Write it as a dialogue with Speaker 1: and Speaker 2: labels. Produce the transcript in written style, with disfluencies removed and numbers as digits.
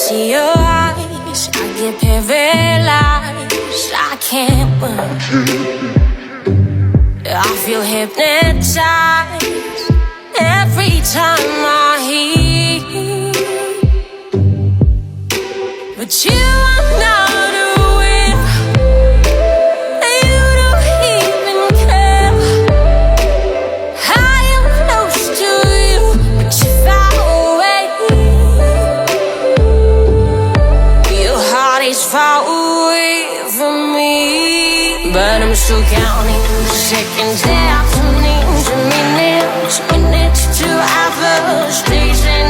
Speaker 1: see your eyes, I get paralyzed. I can't move. I feel hypnotized every time I hear you. But you are not aware, you don't even care. I am close to you, but you're far away. Your heart is far away from me. But I'm still counting the seconds, afternoons and minutes, minutes to hours, days and